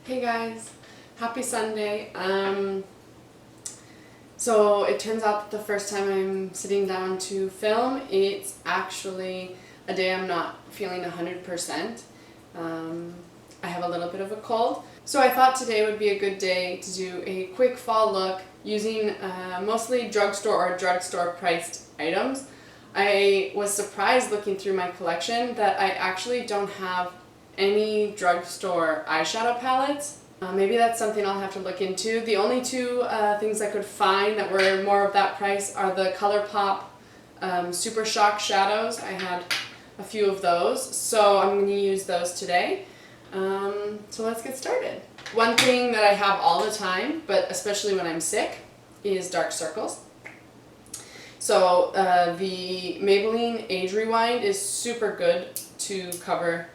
Hey guys, happy Sunday. So it turns out that the first time I'm sitting down to film, it's actually a day I'm not feeling 100%. I have a little bit of a cold. So I thought today would be a good day to do a quick fall look using mostly drugstore or drugstore priced items. I was surprised looking through my collection that I actually don't have any drugstore eyeshadow palettes. Maybe that's something I'll have to look into. The only two things I could find that were more of that price are the Colourpop Super Shock shadows. I had a few of those, so I'm going to use those today. So let's get started. One thing that I have all the time, but especially when I'm sick, is dark circles. So the Maybelline Age Rewind is super good to cover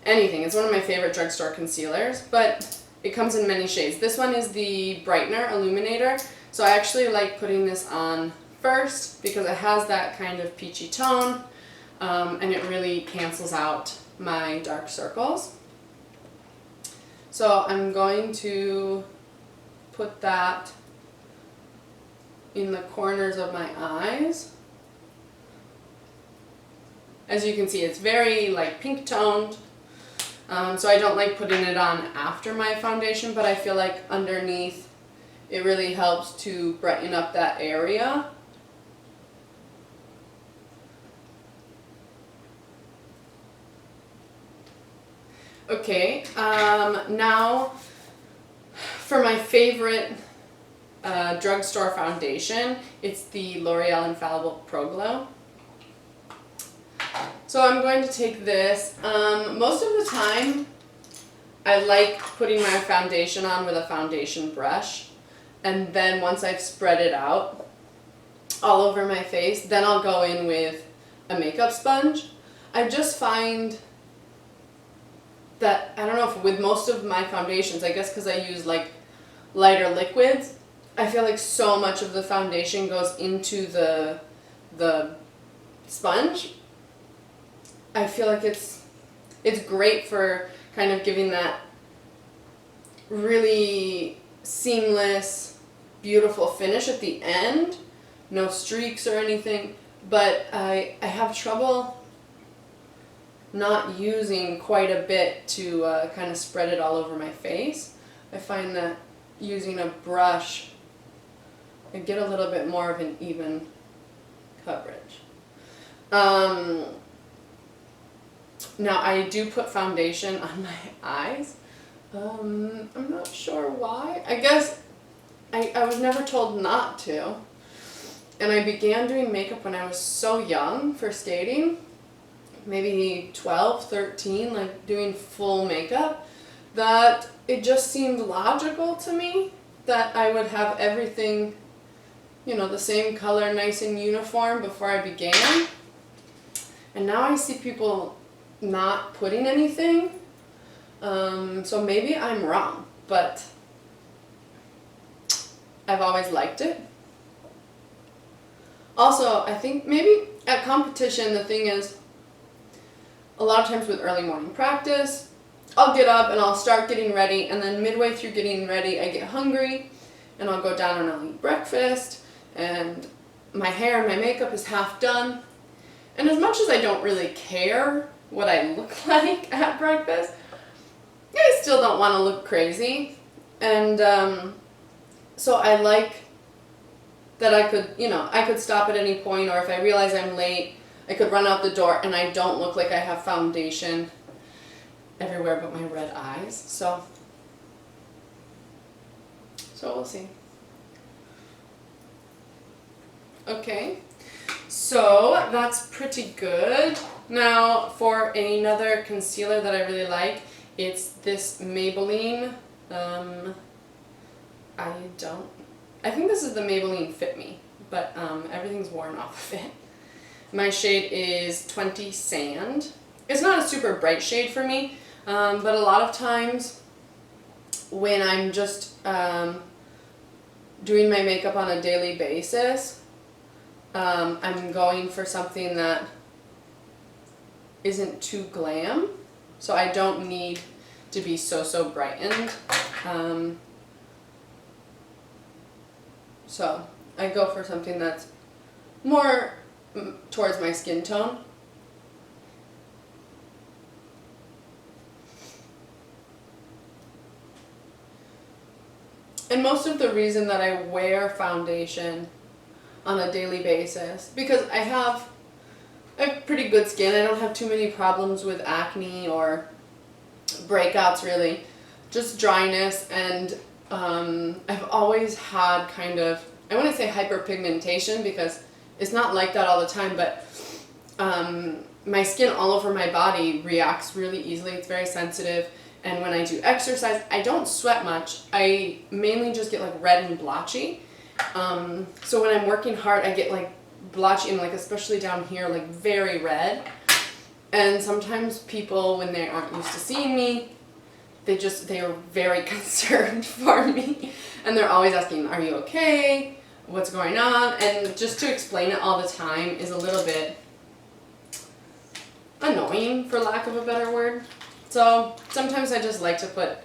anything. It's one of my favorite drugstore concealers, but it comes in many shades. This one is the Brightener Illuminator, so I actually like putting this on first because it has that kind of peachy tone, and it really cancels out my dark circles. So I'm going to put that in the corners of my eyes. As you can see, it's very like pink toned. So I don't like putting it on after my foundation, but I feel like underneath it really helps to brighten up that area. Okay, now for my favorite drugstore foundation, it's the L'Oreal Infallible Pro Glow. So I'm going to take this. Most of the time I like putting my foundation on with a foundation brush, and then once I've spread it out all over my face, then I'll go in with a makeup sponge. I just find that, I don't know, if with most of my foundations, I guess because I use like lighter liquids, I feel like so much of the foundation goes into the sponge. I feel like it's great for kind of giving that really seamless, beautiful finish at the end. No streaks or anything, but I have trouble not using quite a bit to kind of spread it all over my face. I find that using a brush, I get a little bit more of an even coverage. Now I do put foundation on my eyes. I'm not sure why. I guess I was never told not to. And I began doing makeup when I was so young for skating. Maybe 12, 13, like doing full makeup, that it just seemed logical to me that I would have everything, you know, the same color, nice and uniform before I began. And now I see people not putting anything, so maybe I'm wrong, but I've always liked it. Also, I think maybe at competition, the thing is, a lot of times with early morning practice, I'll get up and I'll start getting ready, and then midway through getting ready I get hungry and I'll go down and I'll eat breakfast, and my hair and my makeup is half done, and as much as I don't really care what I look like at breakfast, I still don't want to look crazy. And so I like that I could, you know, I could stop at any point, or if I realize I'm late, I could run out the door and I don't look like I have foundation everywhere but my red eyes. So we'll see. Okay, so that's pretty good. Now for another concealer that I really like, it's this Maybelline, I think this is the Maybelline Fit Me, but everything's worn off of it. My shade is 20 Sand. It's not a super bright shade for me, but a lot of times when I'm just doing my makeup on a daily basis, I'm going for something that isn't too glam, so I don't need to be so brightened. So I go for something that's more towards my skin tone. And most of the reason that I wear foundation on a daily basis, because I have pretty good skin. I don't have too many problems with acne or breakouts really, just dryness, and I've always had kind of, I want to say hyperpigmentation because it's not like that all the time, but my skin all over my body reacts really easily. It's very sensitive. And when I do exercise, I don't sweat much. I mainly just get like red and blotchy. So when I'm working hard, I get like blotchy and like especially down here, like very red. And sometimes people, when they aren't used to seeing me, they are very concerned for me. And they're always asking, are you okay? What's going on? And just to explain it all the time is a little bit annoying, for lack of a better word. So sometimes I just like to put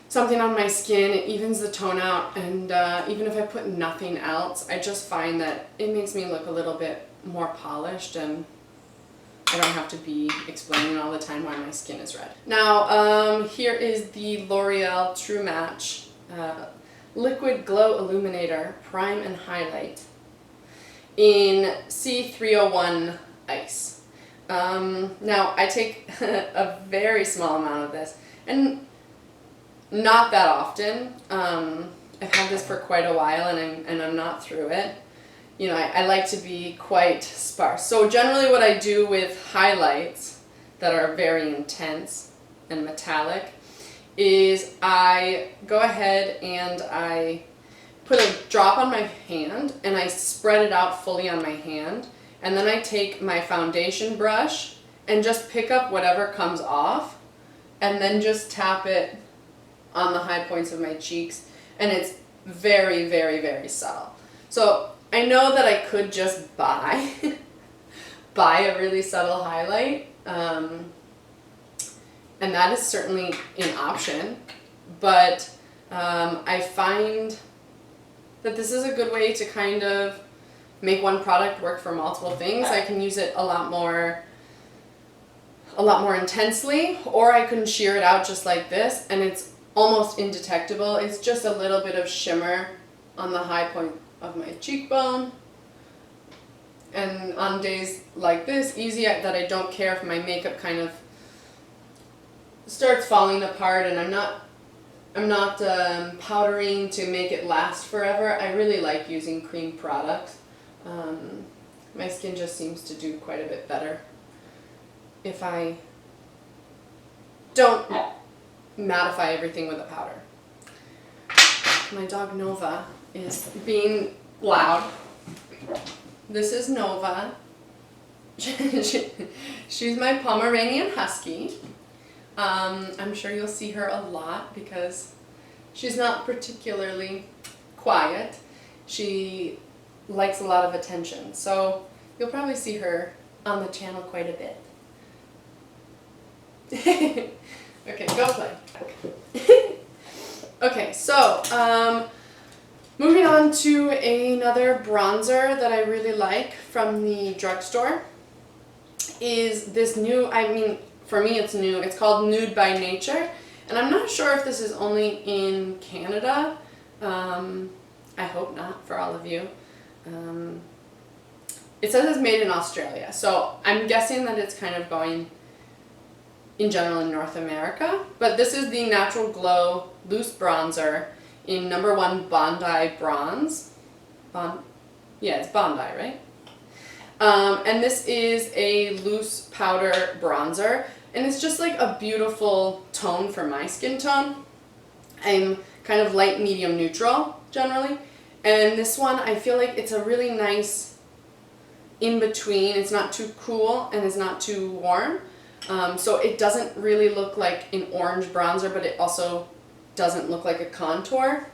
something on my skin. It evens the tone out, and even if I put nothing else, I just find that it makes me look a little bit more polished, and I don't have to be explaining all the time why my skin is red. Now, here is the L'Oreal True Match Liquid Glow Illuminator Prime and Highlight in C301 Ice. Now I take a very small amount of this, and not that often. I've had this for quite a while, and I'm not through it. You know, I like to be quite sparse. So generally what I do with highlights that are very intense and metallic is I go ahead and I put a drop on my hand and I spread it out fully on my hand. And then I take my foundation brush and just pick up whatever comes off and then just tap it on the high points of my cheeks. And it's very subtle. So I know that I could just buy a really subtle highlight. And that is certainly an option. But I find that this is a good way to kind of make one product work for multiple things. I can use it a lot more intensely, or I can sheer it out just like this, and it's almost indetectable. It's just a little bit of shimmer on the high point of my cheekbone. And on days like this, easy, that I don't care if my makeup kind of starts falling apart and I'm not powdering to make it last forever. I really like using cream products. My skin just seems to do quite a bit better if I don't mattify everything with a powder. My dog Nova is being loud. This is Nova. She's my Pomeranian Husky. I'm sure you'll see her a lot because she's not particularly quiet. She likes a lot of attention, so you'll probably see her on the channel quite a bit. Okay, go play. Okay, so moving on to another bronzer that I really like from the drugstore is this new, I mean, for me it's new, it's called Nude by Nature, and I'm not sure if this is only in Canada. I hope not for all of you. It says it's made in Australia, so I'm guessing that it's kind of going in general in North America. But this is the Natural Glow Loose Bronzer in number 1 Bondi Bronze. Yeah, it's Bondi, right? And this is a loose powder bronzer, and it's just like a beautiful tone for my skin tone. I'm kind of light, medium, neutral generally. And this one, I feel like it's a really nice in-between. It's not too cool and it's not too warm. So it doesn't really look like an orange bronzer, but it also doesn't look like a contour.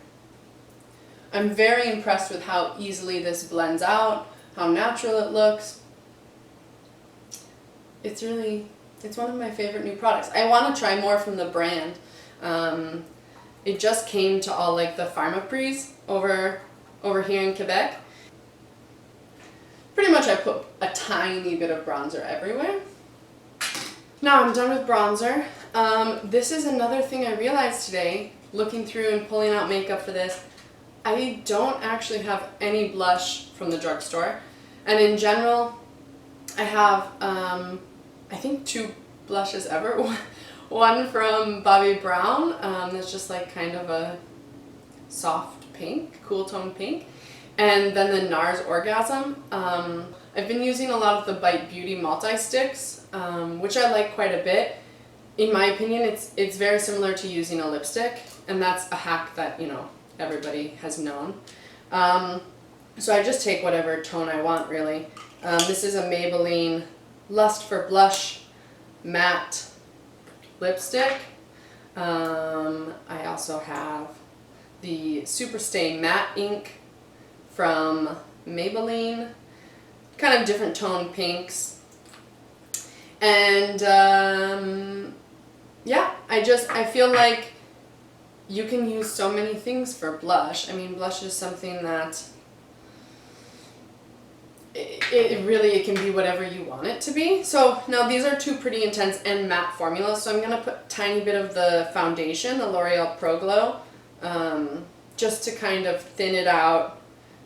I'm very impressed with how easily this blends out, how natural it looks. It's really It's one of my favorite new products. I want to try more from the brand. It just came to all like the Pharmaprix over here in Quebec. Pretty much I put a tiny bit of bronzer everywhere. Now I'm done with bronzer. This is another thing I realized today, looking through and pulling out makeup for this. I don't actually have any blush from the drugstore. And in general, I have, I think 2 blushes ever. One from Bobbi Brown, that's just like kind of a soft pink, cool tone pink. And then the NARS Orgasm. I've been using a lot of the Bite Beauty multi-sticks, which I like quite a bit. In my opinion, it's very similar to using a lipstick, and that's a hack that, you know, everybody has known. So I just take whatever tone I want, really. This is a Maybelline Lust for Blush Matte lipstick. I also have the Superstay Matte ink from Maybelline, kind of different tone pinks. And yeah, I feel like you can use so many things for blush. I mean, blush is something that it can be whatever you want it to be. So now these are 2 pretty intense and matte formulas. So I'm going to put a tiny bit of the foundation, the L'Oreal Pro Glow, just to kind of thin it out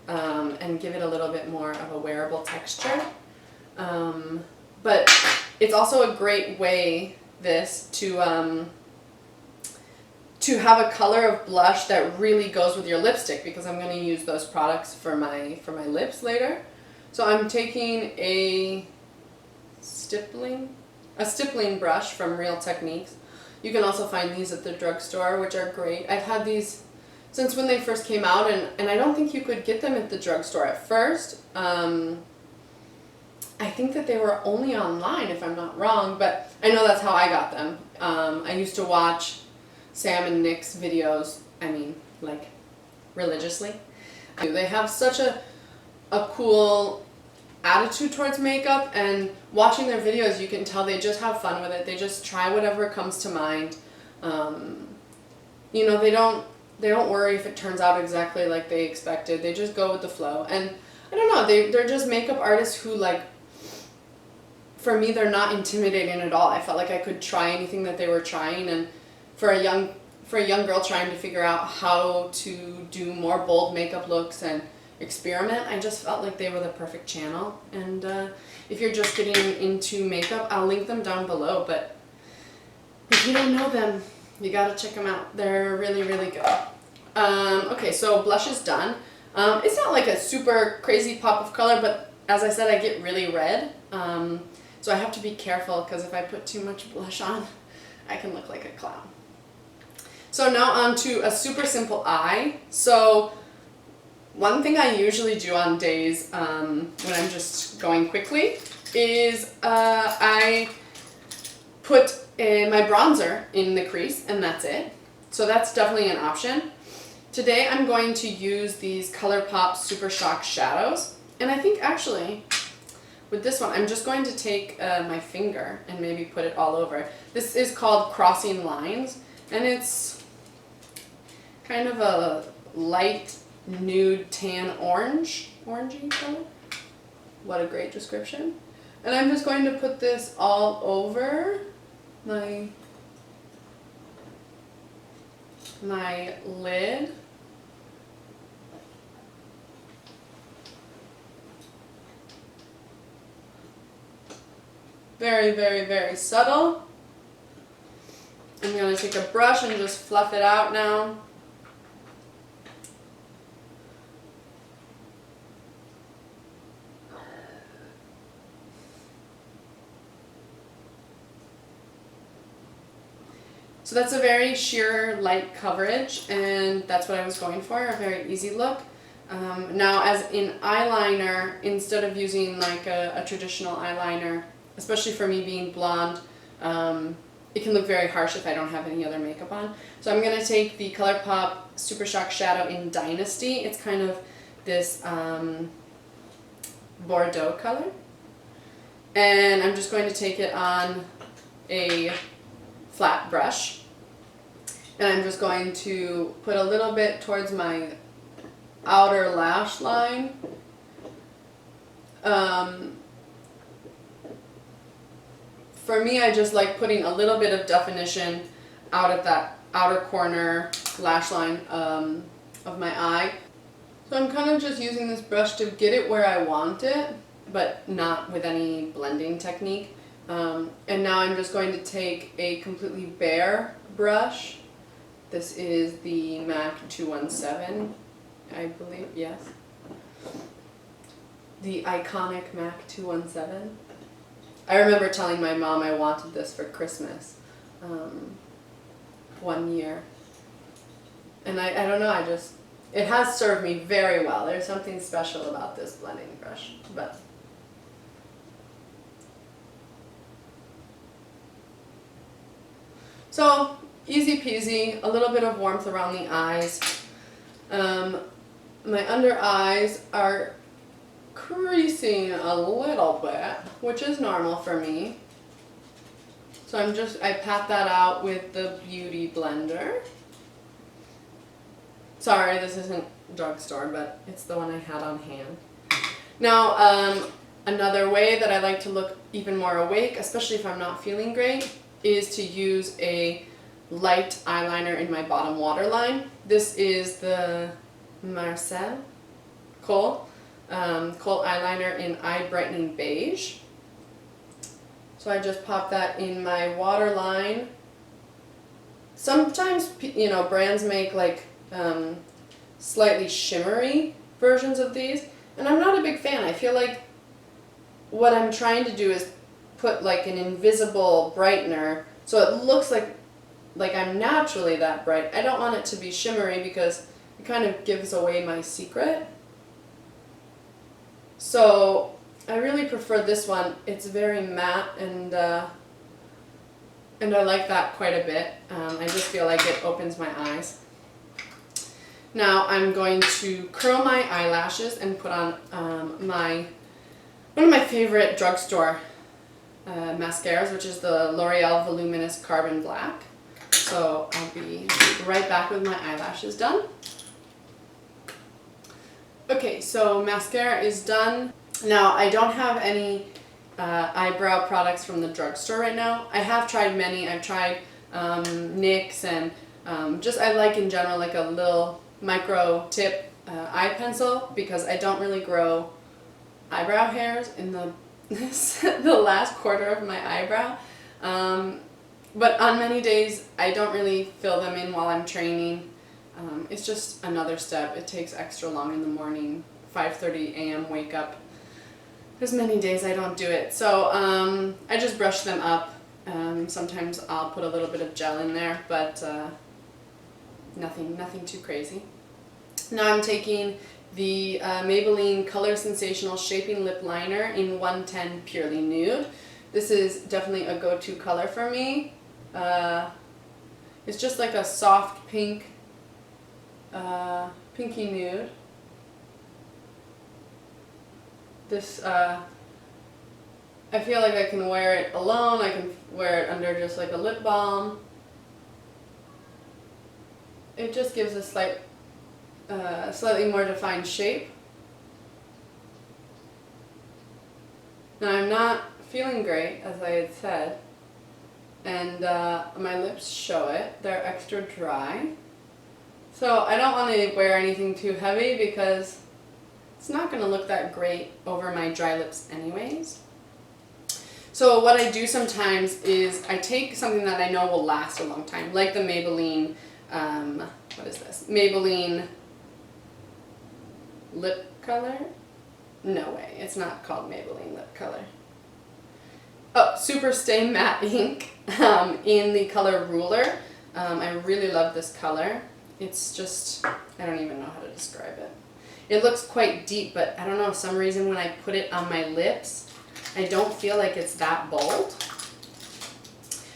and give it a little bit more of a wearable texture. But it's also a great way, this, to have a color of blush that really goes with your lipstick, because I'm going to use those products for my lips later. So I'm taking a stippling brush from Real Techniques. You can also find these at the drugstore, which are great. I've had these since when they first came out, and I don't think you could get them at the drugstore at first. I think that they were only online, if I'm not wrong, but I know that's how I got them. I used to watch Sam and Nick's videos, I mean, like, religiously. They have such a cool attitude towards makeup, and watching their videos you can tell they just have fun with it. They just try whatever comes to mind. You know, they don't worry if it turns out exactly like they expected. They just go with the flow. And I don't know, they're just makeup artists who, like, for me, they're not intimidating at all. I felt like I could try anything that they were trying, and for a young girl trying to figure out how to do more bold makeup looks and experiment, I just felt like they were the perfect channel. And if you're just getting into makeup, I'll link them down below, but if you don't know them, you gotta check them out. They're really, really good. Okay, so blush is done. It's not like a super crazy pop of color, but as I said, I get really red. So I have to be careful, because if I put too much blush on, I can look like a clown. So now on to a super simple eye. So one thing I usually do on days when I'm just going quickly is I put my bronzer in the crease, and that's it. So that's definitely an option. Today I'm going to use these Colourpop Super Shock Shadows, and I think actually with this one I'm just going to take my finger and maybe put it all over. This is called Crossing Lines, and it's kind of a light nude tan orangey color. What a great description. And I'm just going to put this all over my lid. Very, very, very subtle. I'm going to take a brush and just fluff it out now. So that's a very sheer light coverage, and that's what I was going for, a very easy look. Now as in eyeliner, instead of using like a traditional eyeliner, especially for me being blonde, it can look very harsh if I don't have any other makeup on. So I'm going to take the Colourpop Super Shock Shadow in Dynasty. It's kind of this Bordeaux color. And I'm just going to take it on a flat brush. And I'm just going to put a little bit towards my outer lash line. For me, I just like putting a little bit of definition out at that outer corner lash line of my eye. So I'm kind of just using this brush to get it where I want it, but not with any blending technique. And now I'm just going to take a completely bare brush. This is the MAC 217, I believe, yes. The iconic MAC 217. I remember telling my mom I wanted this for Christmas one year. And I don't know, it has served me very well. There's something special about this blending brush. But so, easy peasy, a little bit of warmth around the eyes. My under eyes are creasing a little bit, which is normal for me. So I pat that out with the Beauty Blender. Sorry, this isn't Drugstore, but it's the one I had on hand. Now, another way that I like to look even more awake, especially if I'm not feeling great, is to use a light eyeliner in my bottom waterline. This is the Marcelle Kohl eyeliner in Eye Brightening Beige. So I just pop that in my waterline. Sometimes, you know, brands make like slightly shimmery versions of these, and I'm not a big fan. I feel like what I'm trying to do is put like an invisible brightener so it looks like I'm naturally that bright. I don't want it to be shimmery because it kind of gives away my secret. So I really prefer this one. It's very matte, and I like that quite a bit. I just feel like it opens my eyes. Now I'm going to curl my eyelashes and put on one of my favorite Drugstore mascaras, which is the L'Oreal Voluminous Carbon Black. So I'll be right back with my eyelashes done. Okay, so mascara is done. Now I don't have any eyebrow products from the drugstore right now. I have tried many. I've tried NYX and I like in general like a little micro tip eye pencil because I don't really grow eyebrow hairs in the last quarter of my eyebrow. But on many days I don't really fill them in while I'm training. It's just another step. It takes extra long in the morning, 5:30 a.m. wake up. There's many days I don't do it. So I just brush them up. Sometimes I'll put a little bit of gel in there, but nothing too crazy. Now I'm taking the Maybelline ColorSensational Shaping Lip Liner in 110 Purely Nude. This is definitely a go-to color for me. It's just like a soft pink, pinky nude. This, I feel like I can wear it alone. I can wear it under just like a lip balm. It just gives a slightly more defined shape. Now I'm not feeling great, as I had said, and my lips show it. They're extra dry. So I don't want to wear anything too heavy because it's not going to look that great over my dry lips anyways. So what I do sometimes is I take something that I know will last a long time, like the Maybelline, what is this? Maybelline lip color? No way, it's not called Maybelline lip color. Oh, Super Stay Matte Ink in the color Ruler. I really love this color. It's just, I don't even know how to describe it. It looks quite deep, but I don't know, for some reason when I put it on my lips, I don't feel like it's that bold.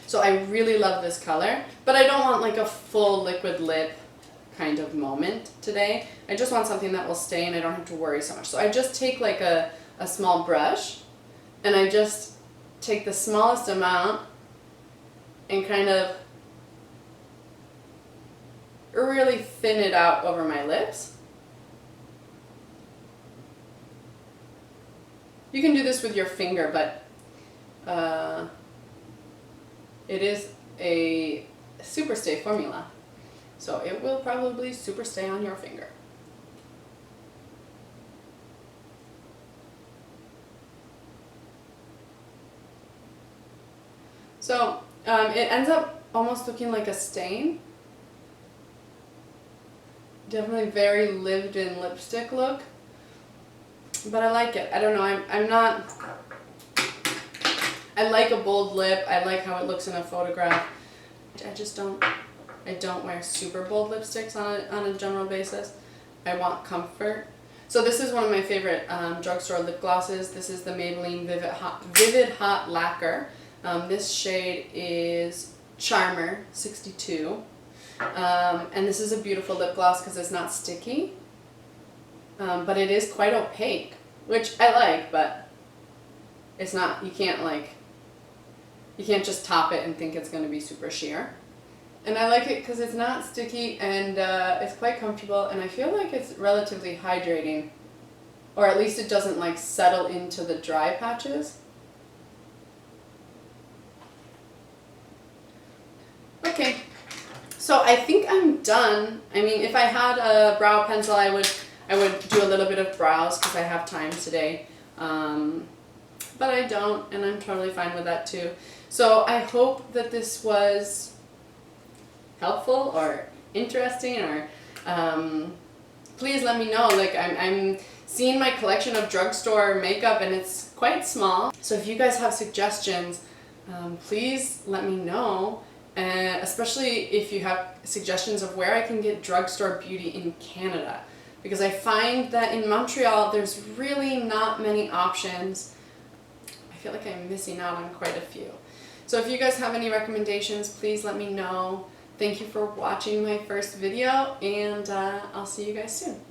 So I really love this color, but I don't want like a full liquid lip kind of moment today. I just want something that will stay and I don't have to worry so much. So I just take like a small brush and I just take the smallest amount and kind of really thin it out over my lips. You can do this with your finger, but it is a super stay formula, so it will probably super stay on your finger. So it ends up almost looking like a stain. Definitely very lived in lipstick look, but I like it. I don't know, I'm not, I like a bold lip. I like how it looks in a photograph. I don't wear super bold lipsticks on a general basis. I want comfort. So this is one of my favorite drugstore lip glosses. This is the Maybelline Vivid Hot Lacquer. This shade is Charmer 62. And this is a beautiful lip gloss because it's not sticky, but it is quite opaque, which I like, but it's not, you can't just top it and think it's going to be super sheer. And I like it because it's not sticky, and it's quite comfortable, and I feel like it's relatively hydrating, or at least it doesn't like settle into the dry patches. Okay. So I think I'm done. I mean, if I had a brow pencil, I would do a little bit of brows because I have time today. But I don't, and I'm totally fine with that too. So I hope that this was helpful or interesting, or please let me know. Like, I'm seeing my collection of drugstore makeup, and it's quite small. So if you guys have suggestions, please let me know. And especially if you have suggestions of where I can get drugstore beauty in Canada, because I find that in Montreal there's really not many options. I feel like I'm missing out on quite a few. So if you guys have any recommendations, please let me know. Thank you for watching my first video, and I'll see you guys soon.